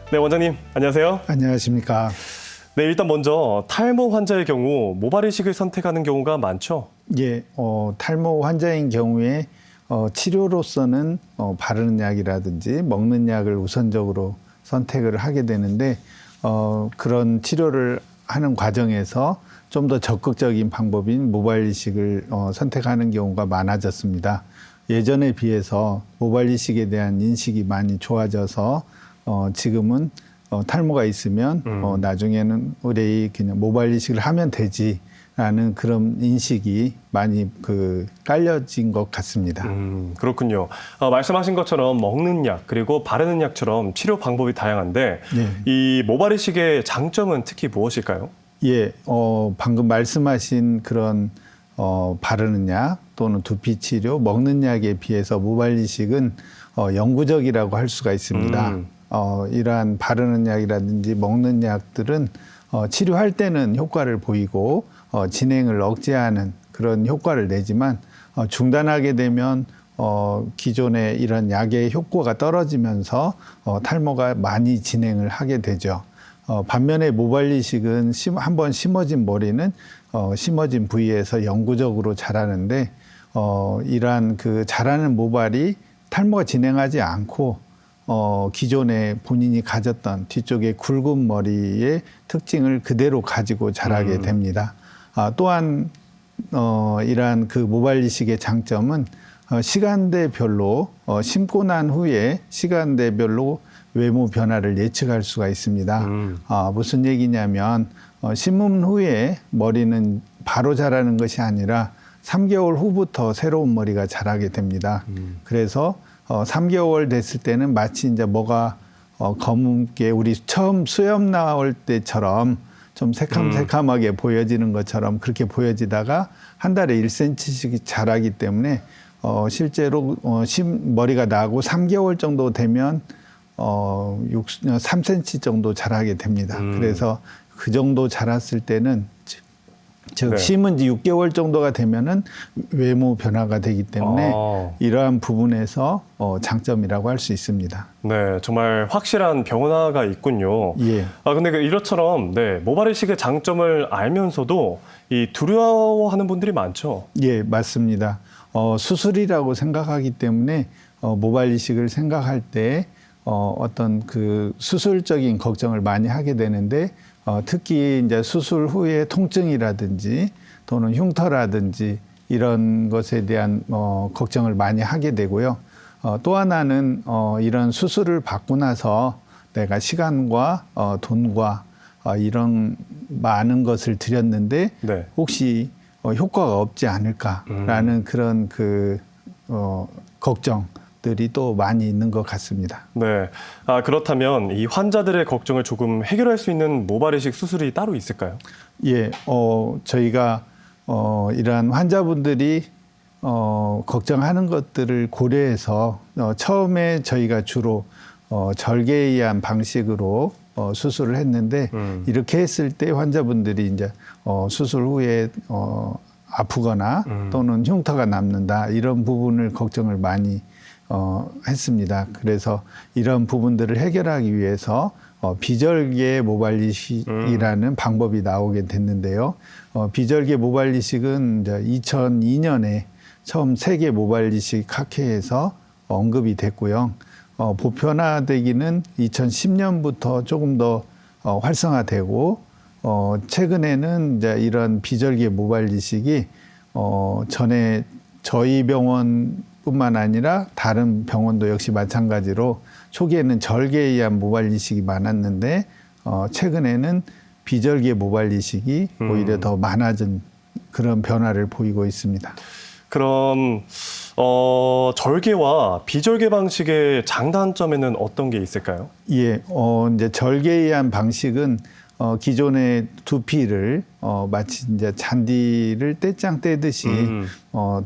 네, 원장님 안녕하세요. 안녕하십니까. 네, 일단 먼저 탈모 환자의 경우 모발 이식을 선택하는 경우가 많죠? 예, 탈모 환자인 경우에 치료로서는 바르는 약이라든지 먹는 약을 우선적으로 선택을 하게 되는데 그런 치료를 하는 과정에서 좀 더 적극적인 방법인 모발 이식을 선택하는 경우가 많아졌습니다. 예전에 비해서 모발 이식에 대한 인식이 많이 좋아져서 지금은 탈모가 있으면 나중에는 의뢰이 그냥 모발 이식을 하면 되지라는 그런 인식이 많이 깔려진 것 같습니다. 그렇군요. 말씀하신 것처럼 먹는 약 그리고 바르는 약처럼 치료 방법이 다양한데 네. 이 모발 이식의 장점은 특히 무엇일까요? 예, 방금 말씀하신 그런 바르는 약 또는 두피 치료, 먹는 약에 비해서 모발 이식은 영구적이라고 할 수가 있습니다. 이러한 바르는 약이라든지 먹는 약들은 치료할 때는 효과를 보이고 진행을 억제하는 그런 효과를 내지만 중단하게 되면 기존의 이런 약의 효과가 떨어지면서 탈모가 많이 진행을 하게 되죠. 반면에 모발 이식은 한번 심어진 머리는 심어진 부위에서 영구적으로 자라는데 이러한 자라는 모발이 탈모가 진행하지 않고 기존에 본인이 가졌던 뒤쪽에 굵은 머리의 특징을 그대로 가지고 자라게 됩니다. 또한 이러한 모발 이식의 장점은 시간대별로 심고 난 후에 시간대별로 외모 변화를 예측할 수가 있습니다. 무슨 얘기냐면 심은 후에 머리는 바로 자라는 것이 아니라 3개월 후부터 새로운 머리가 자라게 됩니다. 그래서 3개월 됐을 때는 마치 이제 뭐가 검게 우리 처음 수염 나올 때처럼 좀 새카맣게 보여지는 것처럼 그렇게 보여지다가 한 달에 1cm씩 자라기 때문에 실제로 머리가 나고 3개월 정도 되면 3cm 정도 자라게 됩니다. 그래서 그 정도 자랐을 때는 즉 네. 심은 지 6개월 정도가 되면은 외모 변화가 되기 때문에 이러한 부분에서 장점이라고 할 수 있습니다. 네, 정말 확실한 변화가 있군요. 예. 근데 이것처럼 네, 모발 이식의 장점을 알면서도 이 두려워하는 분들이 많죠. 예, 맞습니다. 수술이라고 생각하기 때문에 모발 이식을 생각할 때 어떤 수술적인 걱정을 많이 하게 되는데 특히 이제 수술 후에 통증이라든지 또는 흉터라든지 이런 것에 대한 걱정을 많이 하게 되고요. 또 하나는 이런 수술을 받고 나서 내가 시간과 돈과 이런 많은 것을 들였는데 네. 혹시 효과가 없지 않을까라는 그런 걱정들이 또 많이 있는 것 같습니다. 네. 그렇다면 이 환자들의 걱정을 조금 해결할 수 있는 모발 이식 수술이 따로 있을까요? 예, 저희가 이러한 환자분들이 걱정하는 것들을 고려해서 처음에 저희가 주로 절개에 의한 방식으로 수술을 했는데 이렇게 했을 때 환자분들이 이제 수술 후에 아프거나 또는 흉터가 남는다 이런 부분을 걱정을 많이 했습니다. 그래서 이런 부분들을 해결하기 위해서 비절개 모발 이식이라는 방법이 나오게 됐는데요. 비절개 모발 이식은 이제 2002년에 처음 세계 모발 이식 학회에서 언급이 됐고요. 보편화되기는 2010년부터 조금 더 활성화되고 최근에는 이제 이런 비절개 모발 이식이 전에 저희 병원뿐만 아니라 다른 병원도 역시 마찬가지로 초기에는 절개에 의한 모발 이식이 많았는데 최근에는 비절개 모발 이식이 오히려 더 많아진 그런 변화를 보이고 있습니다. 그럼 절개와 비절개 방식의 장단점에는 어떤 게 있을까요? 예, 이제 절개에 의한 방식은 기존의 두피를 마치 이제 잔디를 떼짱 떼듯이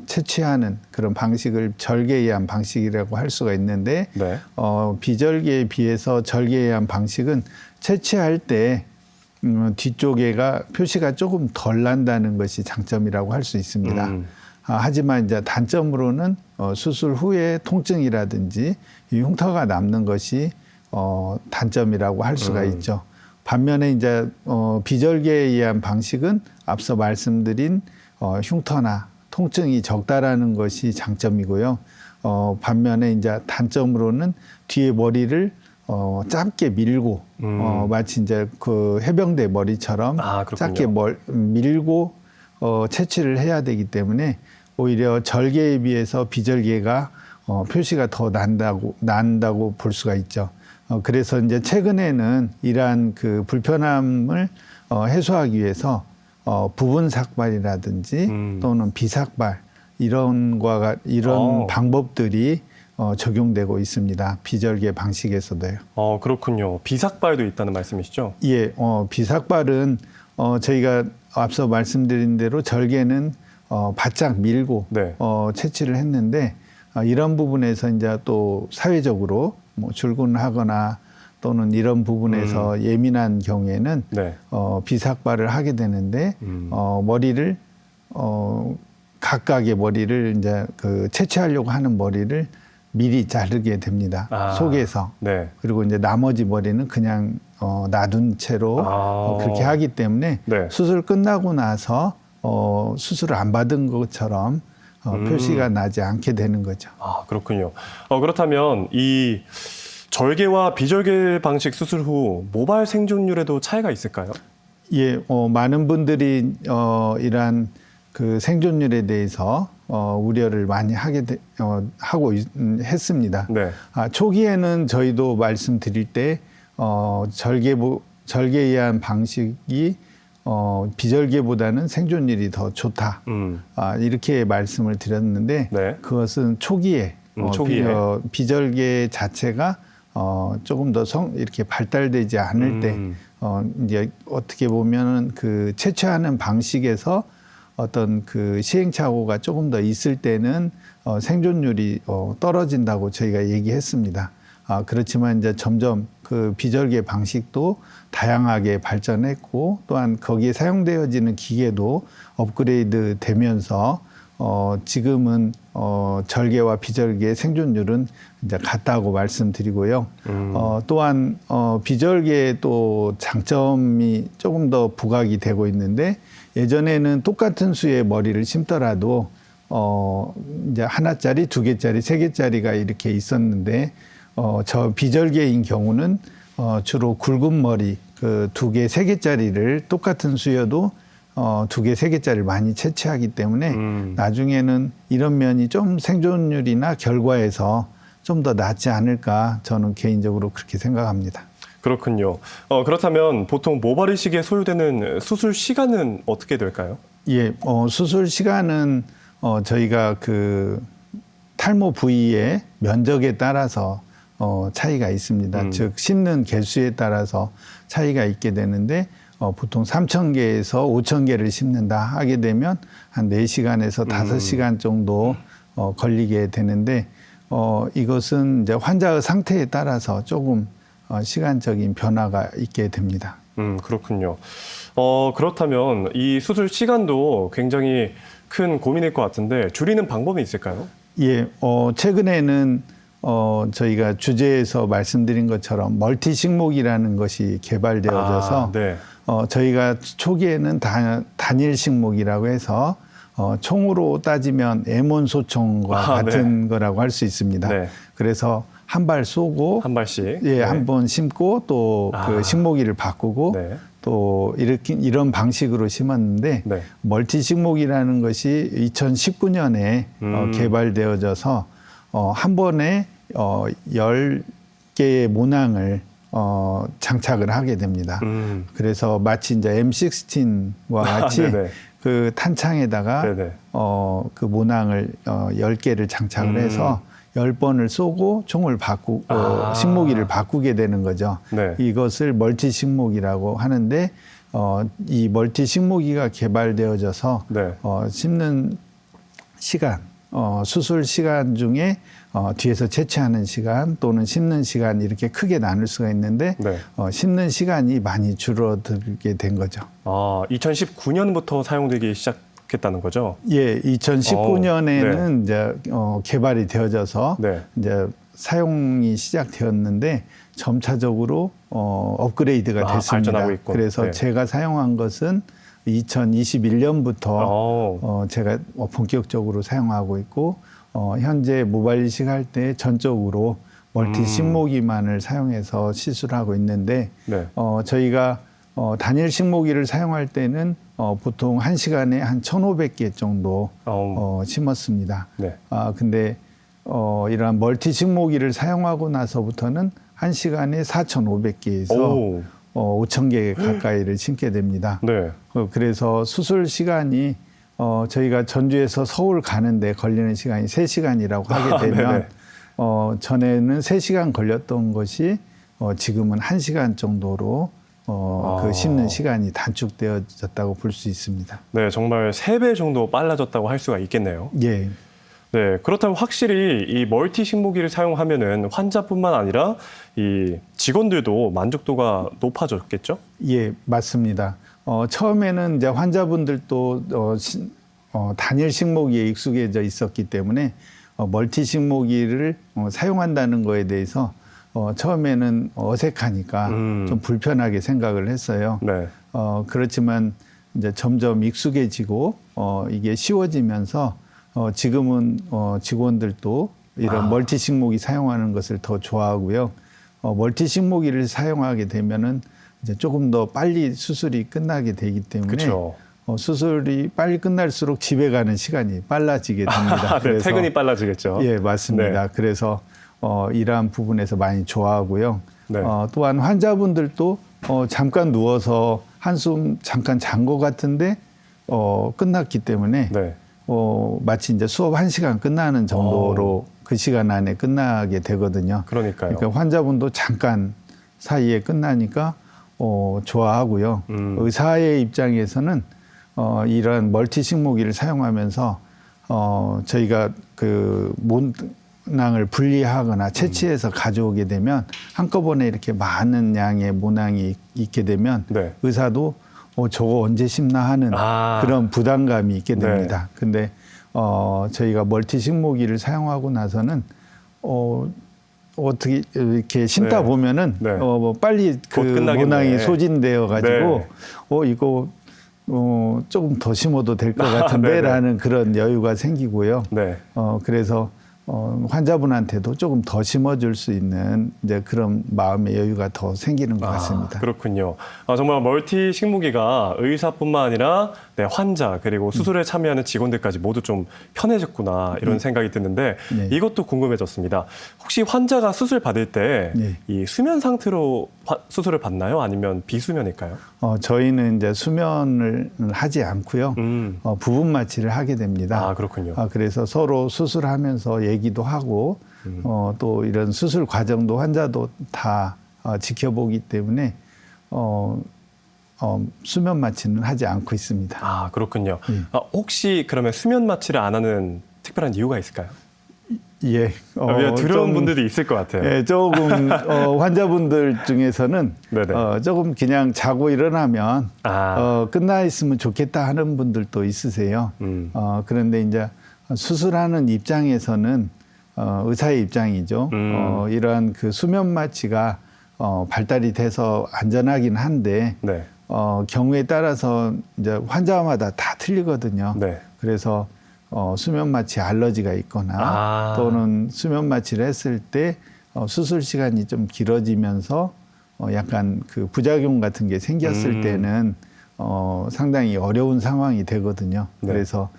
채취하는 그런 방식을 절개에 의한 방식이라고 할 수가 있는데 네. 비절개에 비해서 절개에 의한 방식은 채취할 때 뒤쪽에가 표시가 조금 덜 난다는 것이 장점이라고 할 수 있습니다. 하지만 이제 단점으로는 수술 후에 통증이라든지 이 흉터가 남는 것이 단점이라고 할 수가 있죠. 반면에 이제 비절개에 의한 방식은 앞서 말씀드린 흉터나 통증이 적다라는 것이 장점이고요. 반면에 이제 단점으로는 뒤에 머리를 짧게 밀고 마치 이제 그 해병대 머리처럼 짧게 밀고 채취를 해야 되기 때문에 오히려 절개에 비해서 비절개가 표시가 더 난다고 볼 수가 있죠. 그래서 이제 최근에는 이러한 그 불편함을 해소하기 위해서 부분 삭발이라든지 또는 비삭발 이런 방법들이 적용되고 있습니다. 비절개 방식에서도요. 그렇군요. 비삭발도 있다는 말씀이시죠? 예, 비삭발은 저희가 앞서 말씀드린 대로 절개는 바짝 밀고 네. 채취를 했는데 이런 부분에서 이제 또 사회적으로 뭐 출근하거나 또는 이런 부분에서 예민한 경우에는 네. 비삭발을 하게 되는데 머리를 각각의 머리를 이제 그 채취하려고 하는 머리를 미리 자르게 됩니다. 속에서. 네. 그리고 이제 나머지 머리는 그냥 놔둔 채로 그렇게 하기 때문에 네. 수술 끝나고 나서 수술을 안 받은 것처럼 표시가 나지 않게 되는 거죠. 그렇군요. 그렇다면 이 절개와 비절개 방식 수술 후 모발 생존율에도 차이가 있을까요? 예, 많은 분들이 이러한 그 생존율에 대해서 우려를 많이 하고 했습니다. 네. 초기에는 저희도 말씀드릴 때 절개에 의한 방식이 비절개보다는 생존율이 더 좋다. 이렇게 말씀을 드렸는데 네. 그것은 초기에 비절개 자체가 조금 더 이렇게 발달되지 않을 때 이제 어떻게 보면은 그 채취하는 방식에서 어떤 그 시행착오가 조금 더 있을 때는 생존율이 떨어진다고 저희가 얘기했습니다. 그렇지만 이제 점점 그 비절개 방식도 다양하게 발전했고 또한 거기에 사용되어지는 기계도 업그레이드 되면서 지금은 절개와 비절개의 생존율은 이제 같다고 말씀드리고요. 또한 비절개의 또 장점이 조금 더 부각이 되고 있는데 예전에는 똑같은 수의 머리를 심더라도 이제 하나짜리, 두 개짜리, 세 개짜리가 이렇게 있었는데 저 비절개인 경우는 주로 굵은 머리 그 두 개, 세 개짜리를 똑같은 수여도 두 개, 세 개짜리를 많이 채취하기 때문에 나중에는 이런 면이 좀 생존율이나 결과에서 좀 더 낫지 않을까 저는 개인적으로 그렇게 생각합니다. 그렇군요. 그렇다면 보통 모발 이식에 소요되는 수술 시간은 어떻게 될까요? 예, 수술 시간은 저희가 그 탈모 부위의 면적에 따라서 차이가 있습니다. 즉 심는 개수에 따라서 차이가 있게 되는데 보통 3,000개에서 5,000개를 심는다 하게 되면 한 4시간에서 5시간 정도 걸리게 되는데 이것은 이제 환자의 상태에 따라서 조금 시간적인 변화가 있게 됩니다. 그렇군요. 그렇다면 이 수술 시간도 굉장히 큰 고민일 것 같은데 줄이는 방법이 있을까요? 예, 최근에는 저희가 주제에서 말씀드린 것처럼 멀티 식목이라는 것이 개발되어져서 네. 저희가 초기에는 단일 식목이라고 해서 총으로 따지면 M1 소총과 같은 거라고 할 수 있습니다. 네. 그래서 한 발 쏘고 한 발씩 예, 한 번 심고 또 그 식목일을 바꾸고 네. 또 이런 방식으로 심었는데 네. 멀티 식목이라는 것이 2019년에 개발되어져서 한 번에 10개의 모낭을 장착을 하게 됩니다. 그래서 마치 이제 M16와 같이 그 탄창에다가 그 모낭을 10개를 장착을 해서 10번을 쏘고 총을 식목일을 바꾸게 되는 거죠. 네. 이것을 멀티 식목이라고 하는데 이 멀티 식목이가 개발되어져서 네. 심는 시간, 수술 시간 중에 뒤에서 채취하는 시간 또는 심는 시간 이렇게 크게 나눌 수가 있는데 네. 심는 시간이 많이 줄어들게 된 거죠. 2019년부터 사용되기 시작했다는 거죠? 예, 2019년에는 이제 개발이 되어져서 네. 이제 사용이 시작되었는데 점차적으로 업그레이드가 됐습니다. 발전하고 있고. 그래서 네. 제가 사용한 것은 2021년부터 제가 본격적으로 사용하고 있고 현재 모발 이식 할 때 전적으로 멀티 식모기만을 사용해서 시술을 하고 있는데 네. 저희가 단일 식모기를 사용할 때는 보통 1시간에 한 1,500개 정도 심었습니다. 네. 근데 이러한 멀티 식모기를 사용하고 나서부터는 1시간에 4,500개에서 5,000개 가까이를 심게 됩니다. 네. 그래서 수술 시간이 저희가 전주에서 서울 가는데 걸리는 시간이 3시간이라고 하게 되면 전에는 3시간 걸렸던 것이 지금은 1시간 정도로 그 심는 시간이 단축되어졌다고 볼 수 있습니다. 네, 정말 3배 정도 빨라졌다고 할 수가 있겠네요. 예. 네, 그렇다면 확실히 이 멀티 식모기를 사용하면은 환자뿐만 아니라 이 직원들도 만족도가 높아졌겠죠? 예, 맞습니다. 처음에는 이제 환자분들도 단일 식모기에 익숙해져 있었기 때문에 멀티 식모기를 사용한다는 거에 대해서 처음에는 어색하니까 좀 불편하게 생각을 했어요. 네. 그렇지만 이제 점점 익숙해지고 이게 쉬워지면서 지금은 직원들도 이런 멀티 식모기 사용하는 것을 더 좋아하고요. 멀티 식모기를 사용하게 되면은 이제 조금 더 빨리 수술이 끝나게 되기 때문에 그렇죠. 수술이 빨리 끝날수록 집에 가는 시간이 빨라지게 됩니다. 네, 퇴근이 빨라지겠죠. 예, 맞습니다. 네. 그래서 이러한 부분에서 많이 좋아하고요. 네. 또한 환자분들도 잠깐 누워서 한숨 잠깐 잔 것 같은데 끝났기 때문에 네. 마치 이제 수업 1시간 끝나는 정도로 그 시간 안에 끝나게 되거든요. 그러니까요. 그러니까 환자분도 잠깐 사이에 끝나니까 좋아하고요. 의사의 입장에서는 이런 멀티 식모기를 사용하면서 저희가 그 모낭을 분리하거나 채취해서 가져오게 되면 한꺼번에 이렇게 많은 양의 모낭이 있게 되면 네. 의사도 저거 언제 심나 하는 그런 부담감이 있게 됩니다. 근데 저희가 멀티 식모기를 사용하고 나서는 어떻게 이렇게 심다 보면은 빨리 그 모낭이 소진되어 가지고 이거 조금 더 심어도 될 것 같은데라는 그런 여유가 생기고요. 네. 그래서 환자분한테도 조금 더 심어줄 수 있는 이제 그런 마음의 여유가 더 생기는 것 같습니다. 그렇군요. 정말 멀티 식모기가 의사뿐만 아니라 환자 그리고 수술에 참여하는 직원들까지 모두 좀 편해졌구나 이런 생각이 드는데 이것도 궁금해졌습니다. 혹시 환자가 수술 받을 때 이 수면 상태로 수술을 받나요? 아니면 비수면일까요? 저희는 이제 수면을 하지 않고요. 부분 마취를 하게 됩니다. 그렇군요. 그래서 서로 수술하면서 얘기도 하고 또 이런 수술 과정도 환자도 다 지켜보기 때문에 수면 마취는 하지 않고 있습니다. 그렇군요. 혹시 그러면 수면 마취를 안 하는 특별한 이유가 있을까요? 예. 두려운 분들도 있을 것 같아요. 예, 조금 환자분들 중에서는 조금 그냥 자고 일어나면 끝나 있으면 좋겠다 하는 분들도 있으세요. 그런데 이제 수술하는 입장에서는 의사의 입장이죠. 이러한 그 수면 마취가 발달이 돼서 안전하긴 한데 경우에 따라서 이제 환자마다 다 틀리거든요. 그래서 수면 마취 알러지가 있거나 또는 수면 마취를 했을 때 수술 시간이 좀 길어지면서 약간 그 부작용 같은 게 생겼을 때는 상당히 어려운 상황이 되거든요. 그래서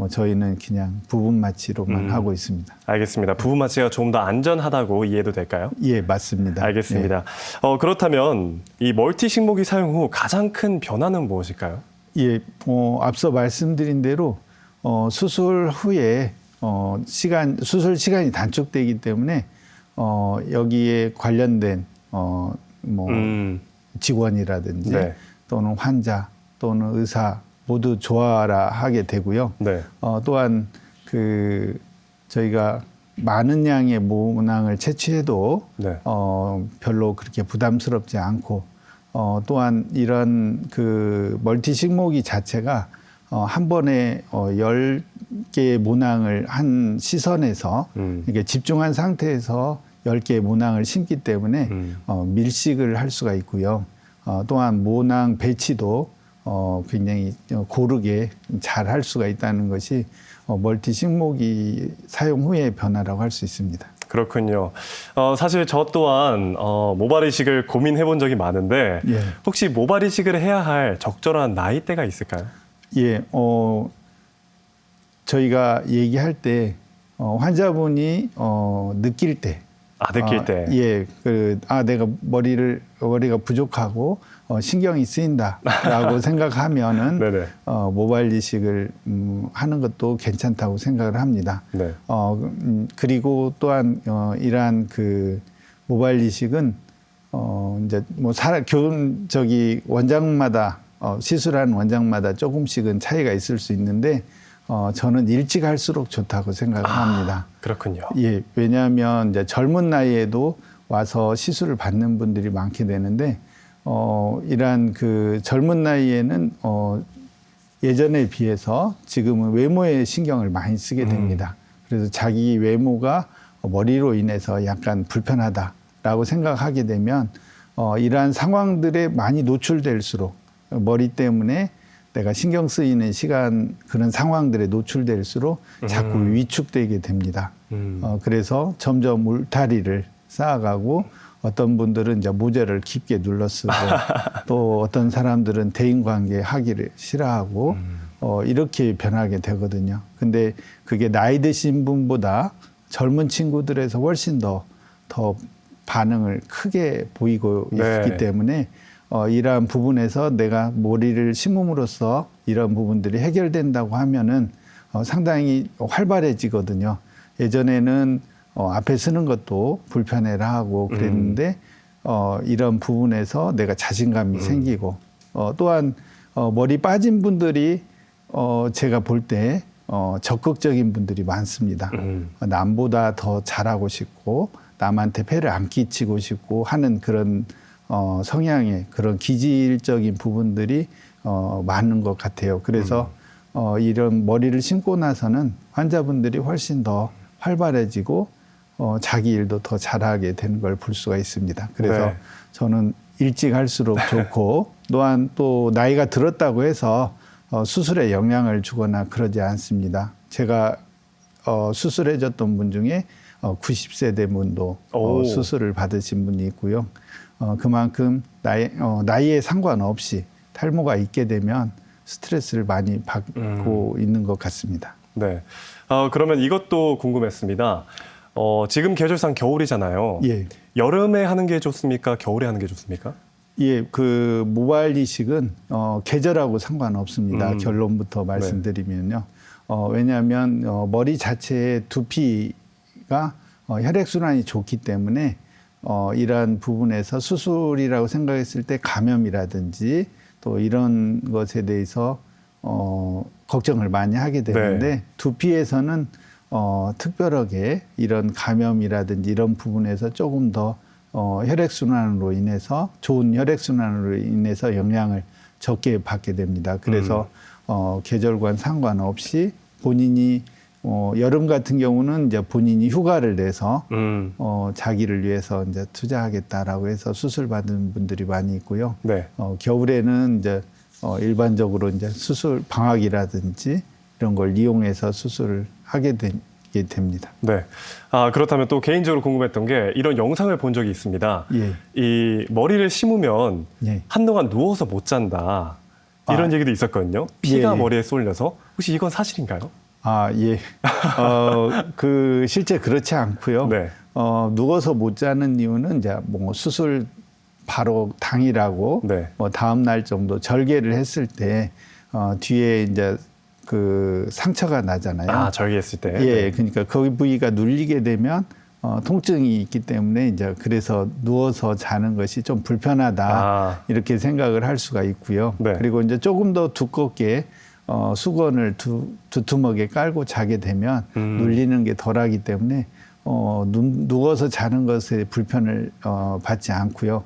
저희는 그냥 부분 마취로만 하고 있습니다. 알겠습니다. 부분 마취가 조금 더 안전하다고 이해도 될까요? 예, 맞습니다. 알겠습니다. 그렇다면 이 멀티 식모기 사용 후 가장 큰 변화는 무엇일까요? 예, 앞서 말씀드린 대로 수술 후에 수술 시간이 단축되기 때문에 여기에 관련된 직원이라든지 또는 환자 또는 의사 모두 좋아라 하게 되고요. 또한 그 저희가 많은 양의 모낭을 채취해도 별로 그렇게 부담스럽지 않고 또한 이런 그 멀티 식모기 자체가 한 번에 10개의 모낭을 한 시선에서 이게 집중한 상태에서 10개의 모낭을 심기 때문에 밀식을 할 수가 있고요. 또한 모낭 배치도 굉장히 고르게 잘 할 수가 있다는 것이 멀티 식목이 사용 후의 변화라고 할 수 있습니다. 그렇군요. 사실 저 또한 모발 이식을 고민해 본 적이 많은데 예. 혹시 모발 이식을 해야 할 적절한 나이대가 있을까요? 예, 저희가 얘기할 때 환자분이 느낄 때, 느낄 때. 예, 내가 머리가 부족하고 신경이 쓰인다라고 생각하면은 네네. 모발 이식을 하는 것도 괜찮다고 생각을 합니다. 네. 그리고 또한 이러한 그 모발 이식은 이제 뭐 원장마다 시술하는 원장마다 조금씩은 차이가 있을 수 있는데 저는 일찍 할수록 좋다고 생각을 합니다. 그렇군요. 예, 왜냐하면 이제 젊은 나이에도 와서 시술을 받는 분들이 많게 되는데 이러한 그 젊은 나이에는 예전에 비해서 지금은 외모에 신경을 많이 쓰게 됩니다. 그래서 자기 외모가 머리로 인해서 약간 불편하다라고 생각하게 되면 이러한 상황들에 많이 노출될수록 머리 때문에 내가 신경 쓰이는 시간 그런 상황들에 노출될수록 자꾸 위축되게 됩니다. 그래서 점점 울타리를 쌓아가고 어떤 분들은 이제 모자를 깊게 눌러 쓰고 또 어떤 사람들은 대인관계 하기를 싫어하고 이렇게 변하게 되거든요. 근데 그게 나이 드신 분보다 젊은 친구들에서 훨씬 더 반응을 크게 보이고 네. 있기 때문에 이러한 부분에서 내가 머리를 심음으로써 이런 부분들이 해결된다고 하면은 상당히 활발해지거든요. 예전에는 앞에 서는 것도 불편해라 하고 그랬는데 이런 부분에서 내가 자신감이 생기고 또한 머리 빠진 분들이 제가 볼 때 적극적인 분들이 많습니다. 남보다 더 잘하고 싶고 남한테 폐를 안 끼치고 싶고 하는 그런 성향의 그런 기질적인 부분들이 많은 것 같아요. 그래서 이런 머리를 심고 나서는 환자분들이 훨씬 더 활발해지고 자기 일도 더 잘하게 되는 걸 볼 수가 있습니다. 그래서 네. 저는 일찍 할수록 좋고 또한 또 나이가 들었다고 해서 수술에 영향을 주거나 그러지 않습니다. 제가 수술해줬던 분 중에 90세 된 분도 수술을 받으신 분이 있고요. 그만큼 나이에 상관없이 탈모가 있게 되면 스트레스를 많이 받고 있는 것 같습니다. 네. 그러면 이것도 궁금했습니다. 지금 계절상 겨울이잖아요. 예. 여름에 하는 게 좋습니까? 겨울에 하는 게 좋습니까? 예, 그 모발 이식은 계절하고 상관없습니다. 결론부터 말씀드리면요. 왜냐하면 머리 자체의 두피가 혈액순환이 좋기 때문에 이러한 부분에서 수술이라고 생각했을 때 감염이라든지 또 이런 것에 대해서 걱정을 많이 하게 되는데 네. 두피에서는 특별하게 이런 감염이라든지 이런 부분에서 조금 더 혈액순환으로 인해서 좋은 혈액순환으로 인해서 영향을 적게 받게 됩니다. 그래서 계절과는 상관없이 본인이 여름 같은 경우는 이제 본인이 휴가를 내서 자기를 위해서 이제 투자하겠다라고 해서 수술 받은 분들이 많이 있고요. 네. 겨울에는 이제 일반적으로 이제 수술 방학이라든지 이런 걸 이용해서 수술을 하게 됩니다. 네. 그렇다면 또 개인적으로 궁금했던 게 이런 영상을 본 적이 있습니다. 예. 이 머리를 심으면 예. 한동안 누워서 못 잔다. 이런 얘기도 있었거든요. 피가 예, 예. 머리에 쏠려서. 혹시 이건 사실인가요? 예. 실제 그렇지 않고요. 네. 누워서 못 자는 이유는 이제 뭐 수술 바로 당일하고 네. 뭐 다음 날 정도 절개를 했을 때 뒤에 이제 그 상처가 나잖아요. 절개했을 때. 예, 그러니까 거기 부위가 눌리게 되면 통증이 있기 때문에 이제 그래서 누워서 자는 것이 좀 불편하다 이렇게 생각을 할 수가 있고요. 네. 그리고 이제 조금 더 두껍게 수건을 두툼하게 깔고 자게 되면 눌리는 게 덜하기 때문에 누워서 자는 것에 불편을 받지 않고요.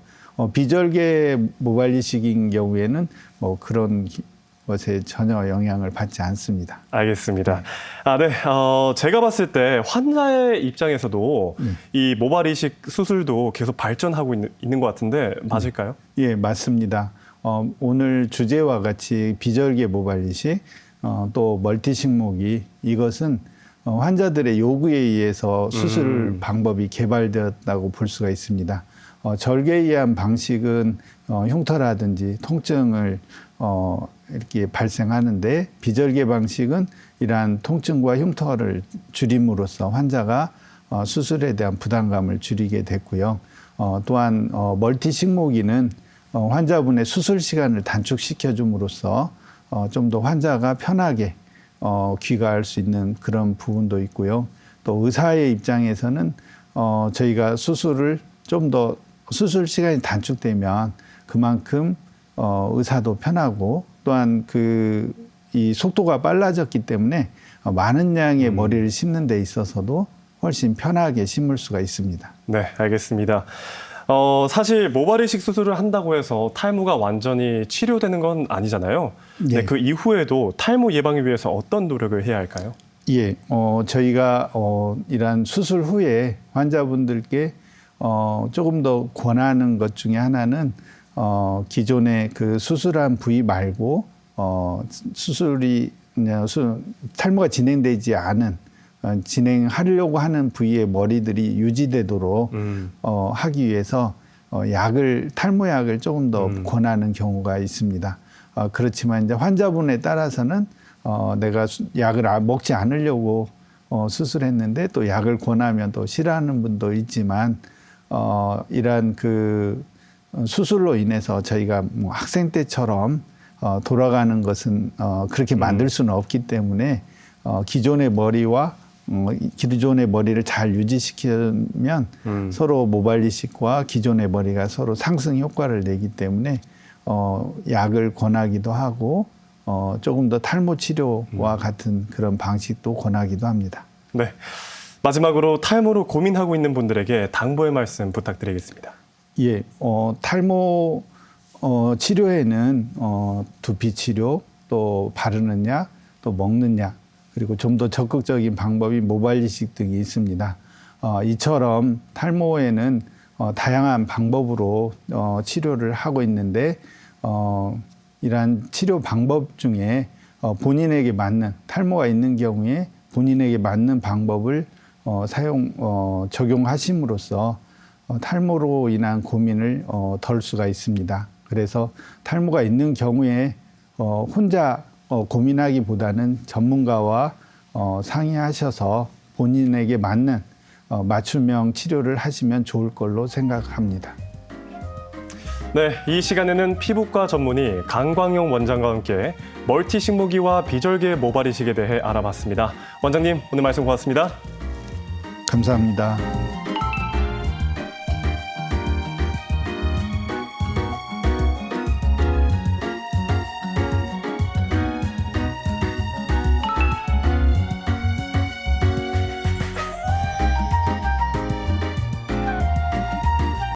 비절개 모발 이식인 경우에는 뭐 그런 것에 전혀 영향을 받지 않습니다. 알겠습니다. 네. 제가 봤을 때 환자의 입장에서도 이 모발 이식 수술도 계속 발전하고 있는 것 같은데 맞을까요? 예, 맞습니다. 오늘 주제와 같이 비절개 모발 이식, 또 멀티 식목이 이것은 환자들의 요구에 의해서 수술 방법이 개발되었다고 볼 수가 있습니다. 절개에 의한 방식은 흉터라든지 통증을 이렇게 발생하는데 비절개 방식은 이러한 통증과 흉터를 줄임으로써 환자가 수술에 대한 부담감을 줄이게 됐고요. 또한 멀티 식모기는 환자분의 수술 시간을 단축시켜 줌으로써 좀 더 환자가 편하게 귀가할 수 있는 그런 부분도 있고요. 또 의사의 입장에서는 저희가 수술을 좀 더 수술 시간이 단축되면 그만큼 의사도 편하고 또한 이 속도가 빨라졌기 때문에 많은 양의 머리를 심는 데 있어서도 훨씬 편하게 심을 수가 있습니다. 네, 알겠습니다. 사실 모발 이식 수술을 한다고 해서 탈모가 완전히 치료되는 건 아니잖아요. 예. 네, 그 이후에도 탈모 예방을 위해서 어떤 노력을 해야 할까요? 예, 저희가 이러한 수술 후에 환자분들께 조금 더 권하는 것 중에 하나는 기존의 그 수술한 부위 말고 탈모가 진행되지 않은 진행하려고 하는 부위의 머리들이 유지되도록 하기 위해서 탈모약을 조금 더 권하는 경우가 있습니다. 그렇지만 이제 환자분에 따라서는 내가 약을 먹지 않으려고 수술했는데 또 약을 권하면 또 싫어하는 분도 있지만 이러한 그 수술로 인해서 저희가 뭐 학생 때처럼 돌아가는 것은 그렇게 만들 수는 없기 때문에 기존의 머리와 기존의 머리를 잘 유지시키면 서로 모발 이식과 기존의 머리가 서로 상승 효과를 내기 때문에 약을 권하기도 하고 조금 더 탈모 치료와 같은 그런 방식도 권하기도 합니다. 네. 마지막으로 탈모로 고민하고 있는 분들에게 당부의 말씀 부탁드리겠습니다. 예, 탈모 치료에는 두피 치료, 또 바르는 약, 또 먹는 약, 그리고 좀 더 적극적인 방법이 모발 이식 등이 있습니다. 이처럼 탈모에는 다양한 방법으로 치료를 하고 있는데 이러한 치료 방법 중에 본인에게 맞는 탈모가 있는 경우에 본인에게 맞는 방법을 적용하심으로써 탈모로 인한 고민을 덜 수가 있습니다. 그래서 탈모가 있는 경우에 혼자 고민하기보다는 전문가와 상의하셔서 본인에게 맞는 맞춤형 치료를 하시면 좋을 걸로 생각합니다. 네, 이 시간에는 피부과 전문의 강광용 원장과 함께 멀티 식모기와 비절개 모발 이식에 대해 알아봤습니다. 원장님, 오늘 말씀 고맙습니다. 감사합니다.